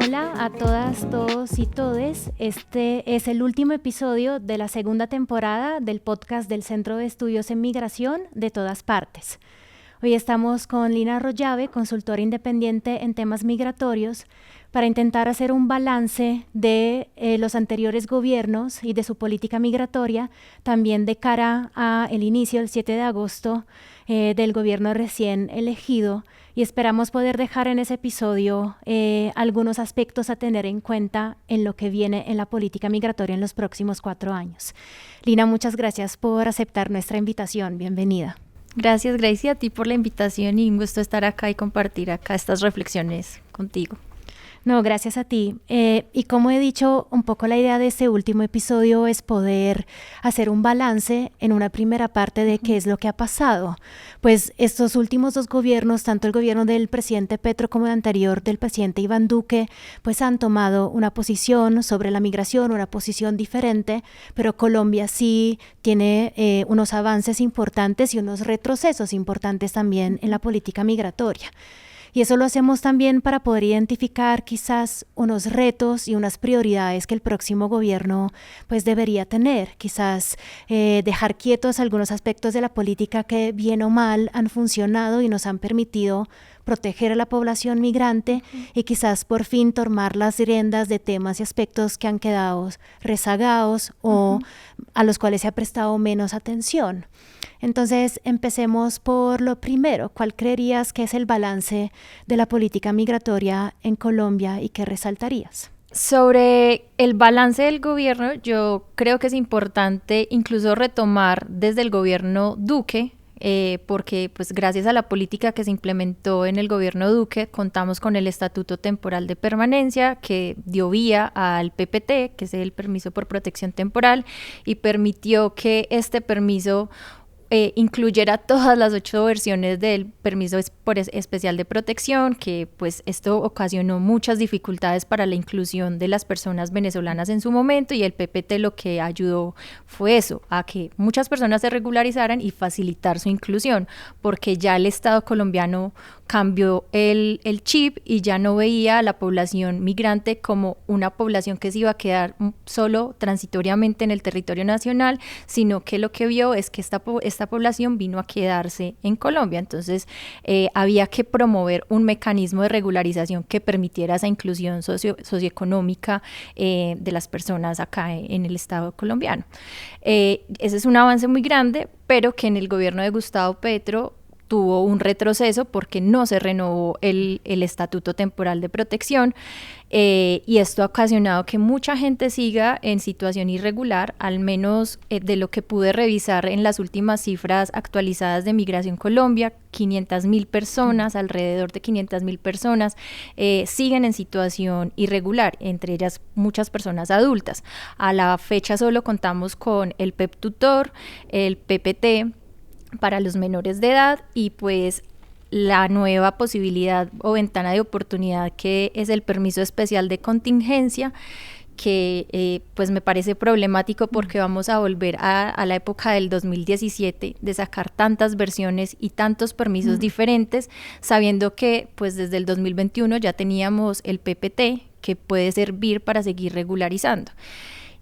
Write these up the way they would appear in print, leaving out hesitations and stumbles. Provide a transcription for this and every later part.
Hola a todas, todos y todes. Este es el último episodio de la segunda temporada del podcast del Centro de Estudios en Migración de Todas Partes. Hoy estamos con Lina Rollave, consultora independiente en temas migratorios, para intentar hacer un balance de los anteriores gobiernos y de su política migratoria, también de cara al inicio, el 7 de agosto, del gobierno recién elegido, y esperamos poder dejar en ese episodio algunos aspectos a tener en cuenta en lo que viene en la política migratoria en los próximos 4 años. Lina, muchas gracias por aceptar nuestra invitación. Bienvenida. Gracias, Gracie, a ti por la invitación y un gusto estar acá y compartir acá estas reflexiones contigo. No, gracias a ti. Y como he dicho, un poco la idea de este último episodio es poder hacer un balance en una primera parte de qué es lo que ha pasado. Pues estos últimos 2 gobiernos, tanto el gobierno del presidente Petro como el anterior del presidente Iván Duque, pues han tomado una posición sobre la migración, una posición diferente, pero Colombia sí tiene unos avances importantes y unos retrocesos importantes también en la política migratoria. Y eso lo hacemos también para poder identificar quizás unos retos y unas prioridades que el próximo gobierno pues debería tener. Quizás dejar quietos algunos aspectos de la política que bien o mal han funcionado y nos han permitido proteger a la población migrante y quizás por fin tomar las riendas de temas y aspectos que han quedado rezagados o a los cuales se ha prestado menos atención. Entonces, empecemos por lo primero. ¿Cuál creerías que es el balance de la política migratoria en Colombia y qué resaltarías? Sobre el balance del gobierno, yo creo que es importante incluso retomar desde el gobierno Duque, porque pues gracias a la política que se implementó en el gobierno Duque, contamos con el Estatuto Temporal de Permanencia que dio vía al PPT, que es el permiso por protección temporal, y permitió que este permiso incluyera todas las 8 versiones del permiso especial de protección, que pues esto ocasionó muchas dificultades para la inclusión de las personas venezolanas en su momento, y el PPT lo que ayudó fue eso, a que muchas personas se regularizaran y facilitar su inclusión, porque ya el Estado colombiano cambió el chip y ya no veía a la población migrante como una población que se iba a quedar solo transitoriamente en el territorio nacional, sino que lo que vio es que esta población vino a quedarse en Colombia. Entonces había que promover un mecanismo de regularización que permitiera esa inclusión socioeconómica de las personas acá en el Estado colombiano. Ese es un avance muy grande, pero que en el gobierno de Gustavo Petro tuvo un retroceso porque no se renovó el Estatuto Temporal de Protección, y esto ha ocasionado que mucha gente siga en situación irregular, al menos de lo que pude revisar en las últimas cifras actualizadas de Migración Colombia. 500.000 personas, alrededor de 500.000 personas siguen en situación irregular, entre ellas muchas personas adultas. A la fecha solo contamos con el PEP Tutor, el PPT para los menores de edad y pues la nueva posibilidad o ventana de oportunidad que es el permiso especial de contingencia, que pues me parece problemático porque vamos a volver a la época del 2017 de sacar tantas versiones y tantos permisos diferentes, sabiendo que pues desde el 2021 ya teníamos el PPT que puede servir para seguir regularizando.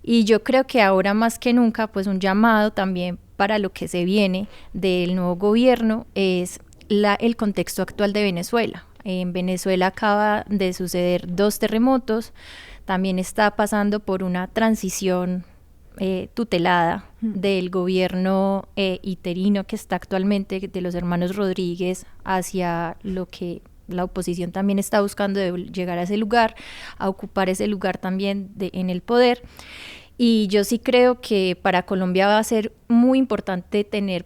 Y yo creo que ahora más que nunca pues un llamado también para lo que se viene del nuevo gobierno es el contexto actual de Venezuela. En Venezuela acaba de suceder 2 terremotos, también está pasando por una transición tutelada del gobierno interino que está actualmente de los hermanos Rodríguez hacia lo que la oposición también está buscando de llegar a ese lugar, a ocupar ese lugar también en el poder. Y yo sí creo que para Colombia va a ser muy importante tener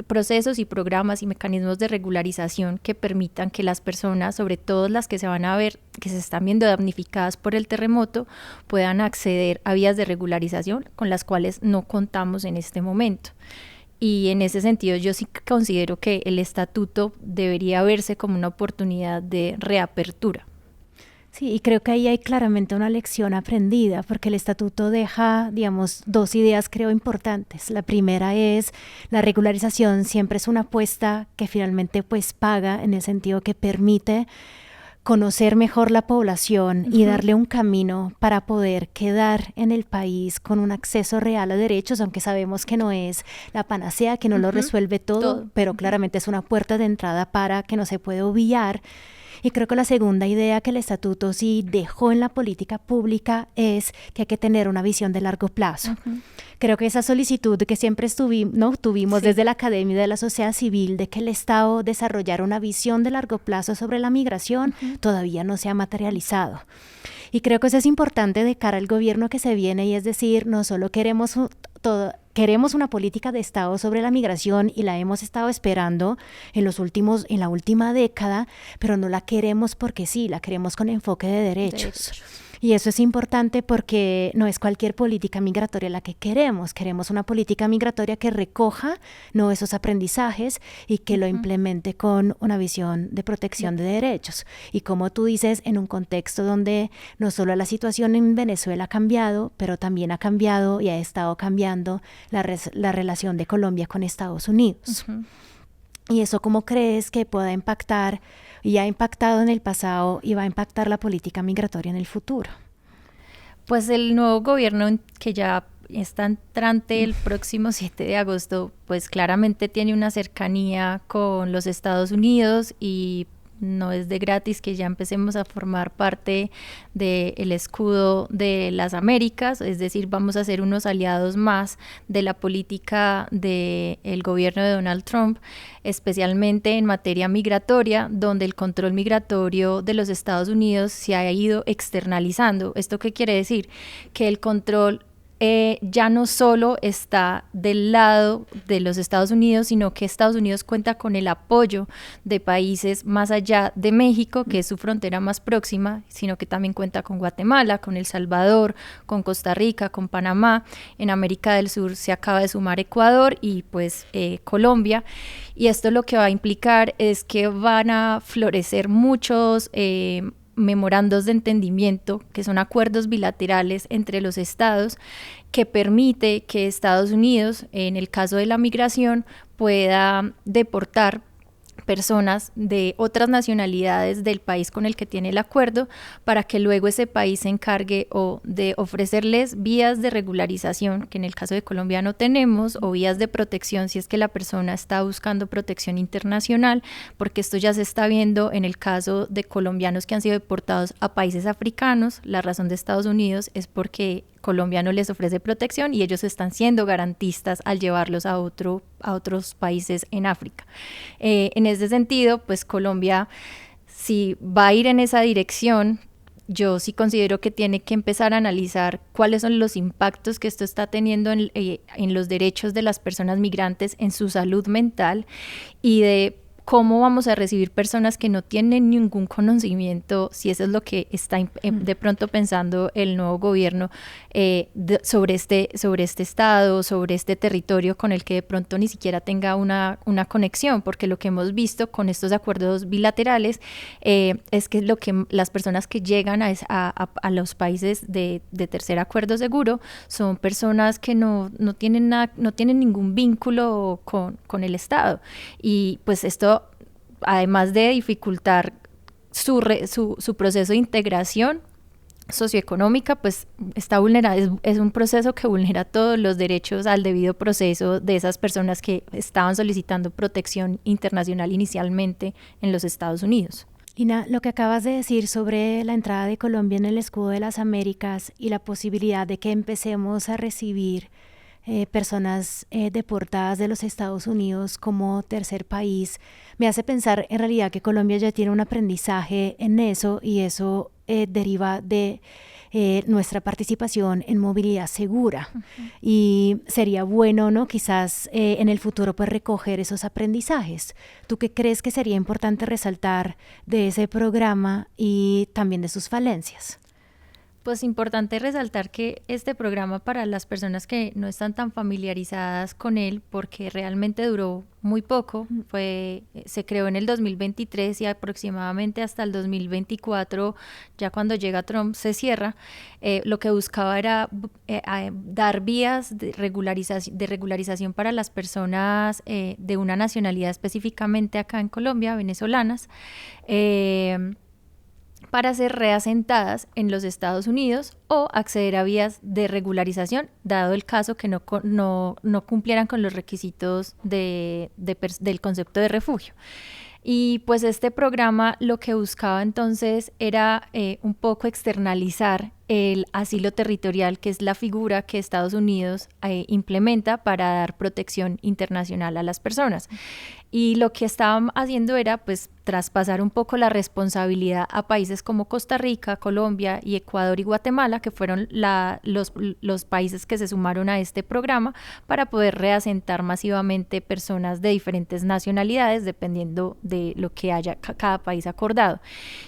procesos y programas y mecanismos de regularización que permitan que las personas, sobre todo las que se van a ver, que se están viendo damnificadas por el terremoto, puedan acceder a vías de regularización con las cuales no contamos en este momento. Y en ese sentido yo sí considero que el estatuto debería verse como una oportunidad de reapertura. Sí, y creo que ahí hay claramente una lección aprendida, porque el estatuto deja, digamos, 2 ideas creo importantes. La primera es la regularización siempre es una apuesta que finalmente pues paga, en el sentido que permite conocer mejor la población y darle un camino para poder quedar en el país con un acceso real a derechos, aunque sabemos que no es la panacea, que no lo resuelve todo, pero claramente es una puerta de entrada para que no se puede obviar. Y creo que la segunda idea que el estatuto sí dejó en la política pública es que hay que tener una visión de largo plazo. Creo que esa solicitud que siempre tuvimos desde la academia y de la sociedad civil de que el Estado desarrollara una visión de largo plazo sobre la migración todavía no se ha materializado. Y creo que eso es importante de cara al gobierno que se viene, y es decir, no solo queremos una política de Estado sobre la migración y la hemos estado esperando en la última década, pero no la queremos porque sí, la queremos con enfoque de derechos. Y eso es importante porque no es cualquier política migratoria la que queremos. Queremos una política migratoria que recoja esos aprendizajes y que lo implemente con una visión de protección de derechos. Y como tú dices, en un contexto donde no solo la situación en Venezuela ha cambiado, pero también ha cambiado y ha estado cambiando la relación de Colombia con Estados Unidos. ¿Y eso cómo crees que pueda impactar, y ha impactado en el pasado y va a impactar la política migratoria en el futuro? Pues el nuevo gobierno que ya está entrante el próximo 7 de agosto, pues claramente tiene una cercanía con los Estados Unidos y no es de gratis que ya empecemos a formar parte del escudo de las Américas, es decir, vamos a ser unos aliados más de la política del gobierno de Donald Trump, especialmente en materia migratoria, donde el control migratorio de los Estados Unidos se ha ido externalizando. ¿Esto qué quiere decir? Que el control ya no solo está del lado de los Estados Unidos, sino que Estados Unidos cuenta con el apoyo de países más allá de México, que es su frontera más próxima, sino que también cuenta con Guatemala, con El Salvador, con Costa Rica, con Panamá. En América del Sur se acaba de sumar Ecuador y pues Colombia. Y esto lo que va a implicar es que van a florecer muchos memorandos de entendimiento, que son acuerdos bilaterales entre los estados, que permite que Estados Unidos, en el caso de la migración, pueda deportar personas de otras nacionalidades del país con el que tiene el acuerdo, para que luego ese país se encargue o de ofrecerles vías de regularización, que en el caso de Colombia no tenemos, o vías de protección si es que la persona está buscando protección internacional, porque esto ya se está viendo en el caso de colombianos que han sido deportados a países africanos. La razón de Estados Unidos es porque Colombia no les ofrece protección y ellos están siendo garantistas al llevarlos a otros países en África. En ese sentido, pues Colombia, si va a ir en esa dirección, yo sí considero que tiene que empezar a analizar cuáles son los impactos que esto está teniendo en los derechos de las personas migrantes, en su salud mental, y de cómo vamos a recibir personas que no tienen ningún conocimiento, si eso es lo que está de pronto pensando el nuevo gobierno, sobre este estado, sobre este territorio con el que de pronto ni siquiera tenga una conexión, porque lo que hemos visto con estos acuerdos bilaterales es que las personas que llegan a los países de tercer acuerdo seguro son personas que no tienen ningún vínculo con el Estado, y pues esto, además de dificultar su proceso de integración socioeconómica, pues está vulnerado, es un proceso que vulnera todos los derechos al debido proceso de esas personas que estaban solicitando protección internacional inicialmente en los Estados Unidos. Lina, lo que acabas de decir sobre la entrada de Colombia en el escudo de las Américas y la posibilidad de que empecemos a recibir personas deportadas de los Estados Unidos como tercer país, me hace pensar en realidad que Colombia ya tiene un aprendizaje en eso, y eso deriva de nuestra participación en movilidad segura. Y sería bueno, ¿no?, quizás en el futuro pues recoger esos aprendizajes. ¿Tú qué crees que sería importante resaltar de ese programa y también de sus falencias? Pues importante resaltar que este programa, para las personas que no están tan familiarizadas con él, porque realmente duró muy poco, se creó en el 2023 y aproximadamente hasta el 2024, ya cuando llega Trump, se cierra. Lo que buscaba era dar vías de regularización para las personas de una nacionalidad, específicamente acá en Colombia, venezolanas, para ser reasentadas en los Estados Unidos o acceder a vías de regularización, dado el caso que no cumplieran con los requisitos del concepto de refugio. Y pues este programa lo que buscaba entonces era un poco externalizar el asilo territorial, que es la figura que Estados Unidos implementa para dar protección internacional a las personas. Y lo que estaban haciendo era pues traspasar un poco la responsabilidad a países como Costa Rica, Colombia y Ecuador y Guatemala, que fueron los países que se sumaron a este programa para poder reasentar masivamente personas de diferentes nacionalidades dependiendo de lo que haya cada país acordado.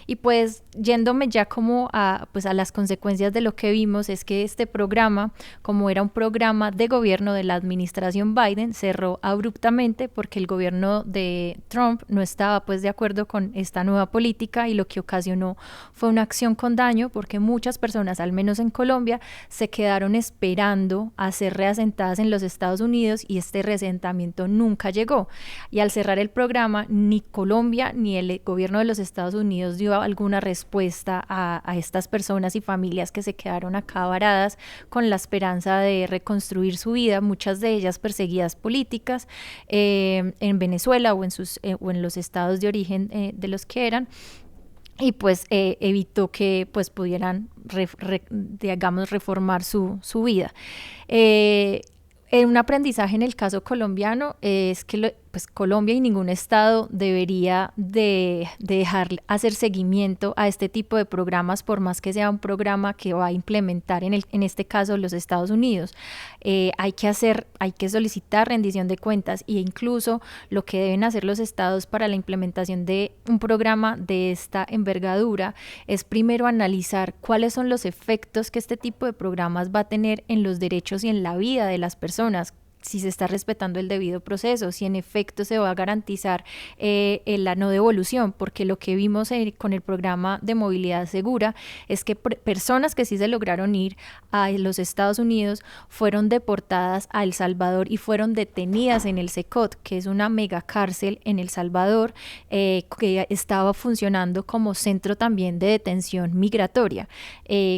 Y pues yéndome ya como a las consecuencias de lo que vimos, es que este programa, como era un programa de gobierno de la administración Biden, cerró abruptamente porque el gobierno de Trump no estaba pues de acuerdo con esta nueva política, y lo que ocasionó fue una acción con daño, porque muchas personas, al menos en Colombia, se quedaron esperando a ser reasentadas en los Estados Unidos, y este reasentamiento nunca llegó. Y al cerrar el programa, ni Colombia ni el gobierno de los Estados Unidos dio alguna respuesta a estas personas y familias que se quedaron acá varadas con la esperanza de reconstruir su vida, muchas de ellas perseguidas políticas en Venezuela o en los estados de origen de los que eran, y pues evitó que pues pudieran digamos reformar su vida. Un aprendizaje en el caso colombiano es que pues Colombia y ningún estado debería de dejar hacer seguimiento a este tipo de programas, por más que sea un programa que va a implementar en este caso los Estados Unidos. Hay que solicitar rendición de cuentas, e incluso lo que deben hacer los estados para la implementación de un programa de esta envergadura es primero analizar cuáles son los efectos que este tipo de programas va a tener en los derechos y en la vida de las personas, si se está respetando el debido proceso, si en efecto se va a garantizar la no devolución, porque lo que vimos con el programa de movilidad segura es que personas que sí se lograron ir a los Estados Unidos fueron deportadas a El Salvador y fueron detenidas en el SECOT, que es una mega cárcel en El Salvador, que estaba funcionando como centro también de detención migratoria,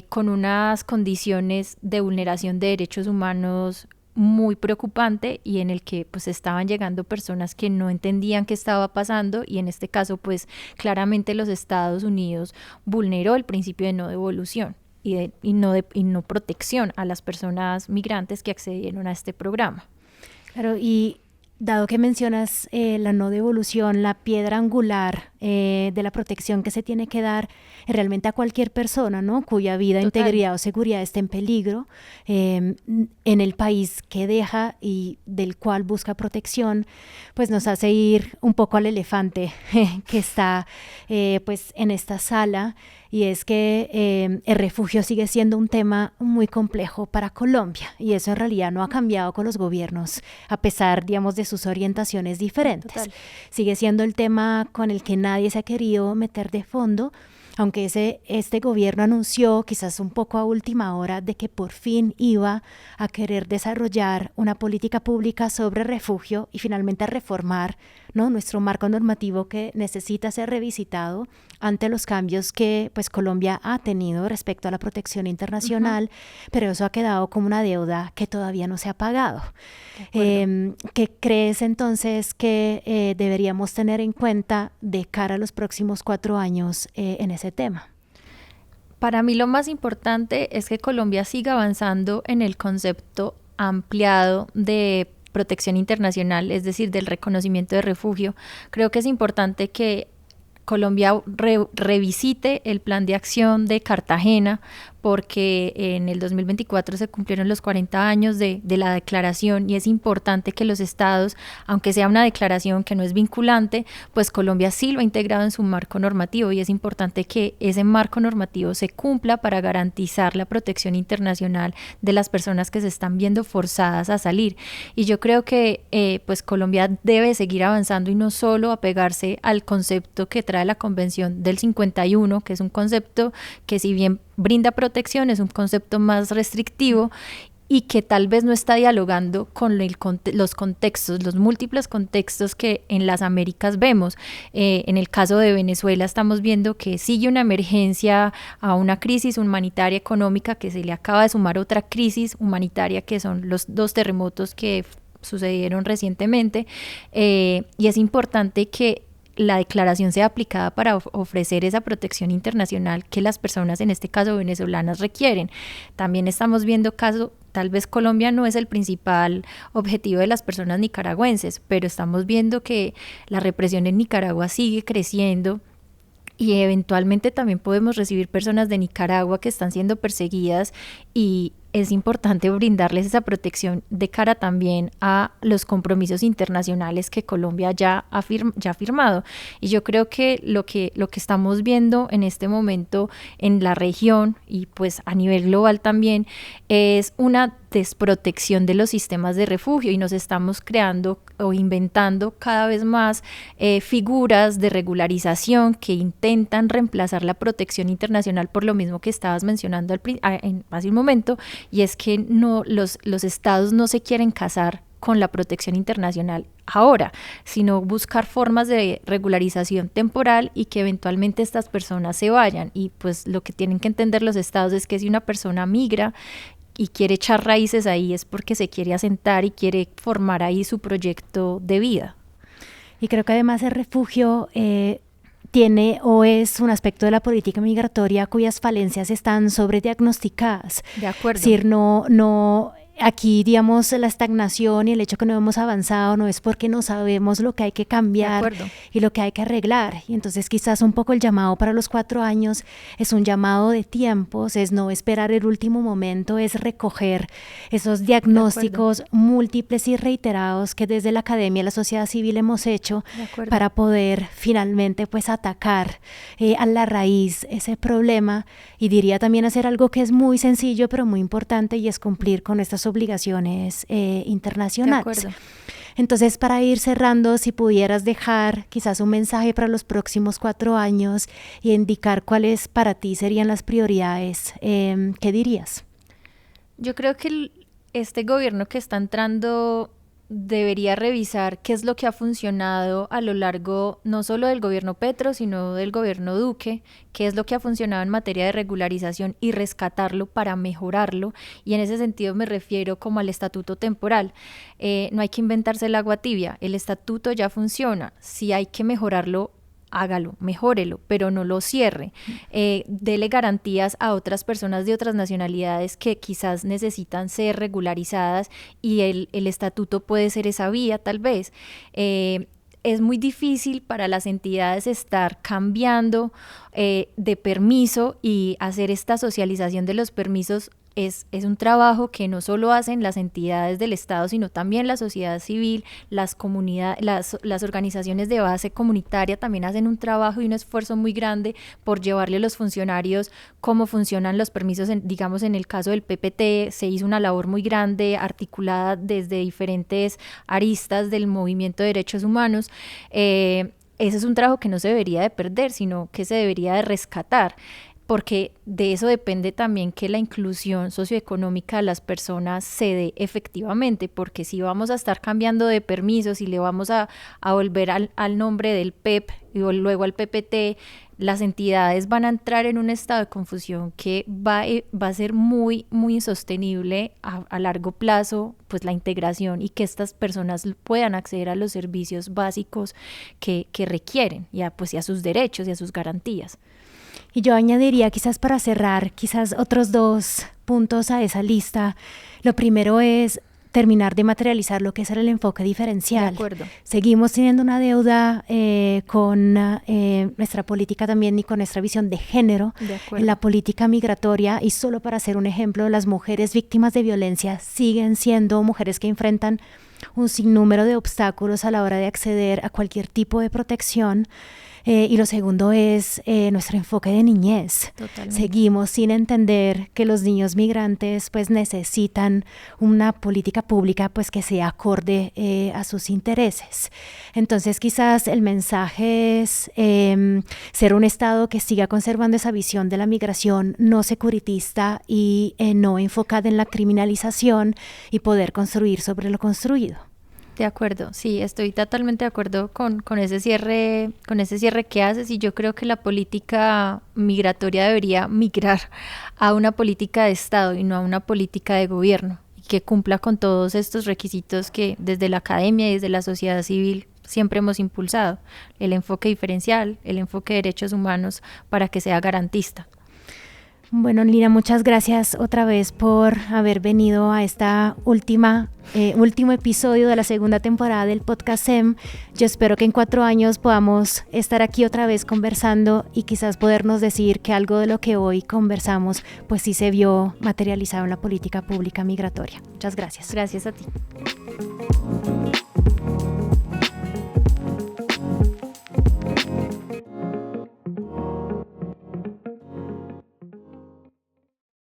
con unas condiciones de vulneración de derechos humanos muy preocupante, y en el que pues estaban llegando personas que no entendían qué estaba pasando, y en este caso pues claramente los Estados Unidos vulneró el principio de no devolución y no protección a las personas migrantes que accedieron a este programa. Claro, y dado que mencionas la no devolución, la piedra angular de la protección que se tiene que dar realmente a cualquier persona, ¿no?, cuya vida, Total, integridad o seguridad esté en peligro en el país que deja y del cual busca protección, pues nos hace ir un poco al elefante que está pues en esta sala, y es que el refugio sigue siendo un tema muy complejo para Colombia, y eso en realidad no ha cambiado con los gobiernos, a pesar, digamos, de sus orientaciones diferentes. total. Sigue siendo el tema con el que nadie se ha querido meter de fondo, aunque este gobierno anunció, quizás un poco a última hora, de que por fin iba a querer desarrollar una política pública sobre refugio y finalmente a reformar, ¿no?, nuestro marco normativo, que necesita ser revisitado ante los cambios que pues Colombia ha tenido respecto a la protección internacional, pero eso ha quedado como una deuda que todavía no se ha pagado. ¿Qué crees entonces que deberíamos tener en cuenta de cara a los próximos 4 años en ese tema? Para mí lo más importante es que Colombia siga avanzando en el concepto ampliado de protección internacional, es decir, del reconocimiento de refugio. Creo que es importante que Colombia revisite el plan de acción de Cartagena, porque en el 2024 se cumplieron los 40 años de la declaración, y es importante que los estados, aunque sea una declaración que no es vinculante, pues Colombia sí lo ha integrado en su marco normativo, y es importante que ese marco normativo se cumpla para garantizar la protección internacional de las personas que se están viendo forzadas a salir. Y yo creo que pues Colombia debe seguir avanzando, y no solo apegarse al concepto que trae la Convención del 51, que es un concepto que, si bien brinda protección, es un concepto más restrictivo, y que tal vez no está dialogando con los contextos, los múltiples contextos que en las Américas vemos. En el caso de Venezuela estamos viendo que sigue una emergencia a una crisis humanitaria económica, que se le acaba de sumar otra crisis humanitaria, que son los 2 terremotos que sucedieron recientemente, y es importante que la declaración sea aplicada para ofrecer esa protección internacional que las personas, en este caso venezolanas, requieren. También estamos viendo casos, tal vez Colombia no es el principal objetivo de las personas nicaragüenses, pero estamos viendo que la represión en Nicaragua sigue creciendo, y eventualmente también podemos recibir personas de Nicaragua que están siendo perseguidas, y es importante brindarles esa protección de cara también a los compromisos internacionales que Colombia ya ha firmado. Y yo creo que lo que estamos viendo en este momento en la región y pues a nivel global también es una desprotección de los sistemas de refugio, y nos estamos creando o inventando cada vez más figuras de regularización que intentan reemplazar la protección internacional, por lo mismo que estabas mencionando hace un momento, y es que los estados no se quieren casar con la protección internacional ahora, sino buscar formas de regularización temporal y que eventualmente estas personas se vayan. Y pues lo que tienen que entender los estados es que si una persona migra y quiere echar raíces ahí, es porque se quiere asentar y quiere formar ahí su proyecto de vida. Y creo que además el refugio tiene o es un aspecto de la política migratoria cuyas falencias están sobrediagnosticadas. De acuerdo. Es decir, no, aquí, digamos, la estagnación y el hecho que no hemos avanzado no es porque no sabemos lo que hay que cambiar y lo que hay que arreglar. Y entonces quizás un poco el llamado para los 4 años es un llamado de tiempos, es no esperar el último momento, es recoger esos diagnósticos múltiples y reiterados que desde la academia y la sociedad civil hemos hecho para poder finalmente pues atacar a la raíz ese problema, y diría también hacer algo que es muy sencillo pero muy importante, y es cumplir con estas obligaciones internacionales. Entonces, para ir cerrando, si pudieras dejar quizás un mensaje para los próximos 4 años y indicar cuáles para ti serían las prioridades, ¿qué dirías? Yo creo que este gobierno que está entrando debería revisar qué es lo que ha funcionado a lo largo no solo del gobierno Petro, sino del gobierno Duque, qué es lo que ha funcionado en materia de regularización y rescatarlo para mejorarlo. Y en ese sentido me refiero como al estatuto temporal. No hay que inventarse el agua tibia, el estatuto ya funciona. Si hay que mejorarlo, hágalo, mejórelo, pero no lo cierre. Dele garantías a otras personas de otras nacionalidades que quizás necesitan ser regularizadas, y el estatuto puede ser esa vía, tal vez. Es muy difícil para las entidades estar cambiando de permiso y hacer esta socialización de los permisos. Es un trabajo que no solo hacen las entidades del Estado, sino también la sociedad civil, las comunidades, las organizaciones de base comunitaria también hacen un trabajo y un esfuerzo muy grande por llevarle a los funcionarios cómo funcionan los permisos. Digamos, en el caso del PPT se hizo una labor muy grande, articulada desde diferentes aristas del movimiento de derechos humanos. Ese es un trabajo que no se debería de perder, sino que se debería de rescatar, porque de eso depende también que la inclusión socioeconómica de las personas se dé efectivamente, porque si vamos a estar cambiando de permisos y le vamos a volver al nombre del PEP y luego al PPT, las entidades van a entrar en un estado de confusión que va a ser muy, muy insostenible a largo plazo, pues la integración y que estas personas puedan acceder a los servicios básicos que requieren, y a sus derechos y a sus garantías. Y yo añadiría, quizás para cerrar, quizás otros 2 puntos a esa lista. Lo primero es terminar de materializar lo que es el enfoque diferencial. De acuerdo. Seguimos teniendo una deuda con nuestra política también y con nuestra visión de género en la política migratoria, y solo para hacer un ejemplo, las mujeres víctimas de violencia siguen siendo mujeres que enfrentan un sinnúmero de obstáculos a la hora de acceder a cualquier tipo de protección. Y lo segundo es nuestro enfoque de niñez. Totalmente. Seguimos sin entender que los niños migrantes pues necesitan una política pública pues que sea acorde a sus intereses. Entonces quizás el mensaje es ser un Estado que siga conservando esa visión de la migración no securitista y no enfocada en la criminalización y poder construir sobre lo construido. De acuerdo, sí, estoy totalmente de acuerdo con ese cierre que haces, y yo creo que la política migratoria debería migrar a una política de Estado y no a una política de gobierno, y que cumpla con todos estos requisitos que desde la academia y desde la sociedad civil siempre hemos impulsado: el enfoque diferencial, el enfoque de derechos humanos, para que sea garantista. Bueno, Lina, muchas gracias otra vez por haber venido a esta último episodio de la segunda temporada del podcast SEM. Yo espero que en 4 años podamos estar aquí otra vez conversando y quizás podernos decir que algo de lo que hoy conversamos pues sí se vio materializado en la política pública migratoria. Muchas gracias. Gracias a ti.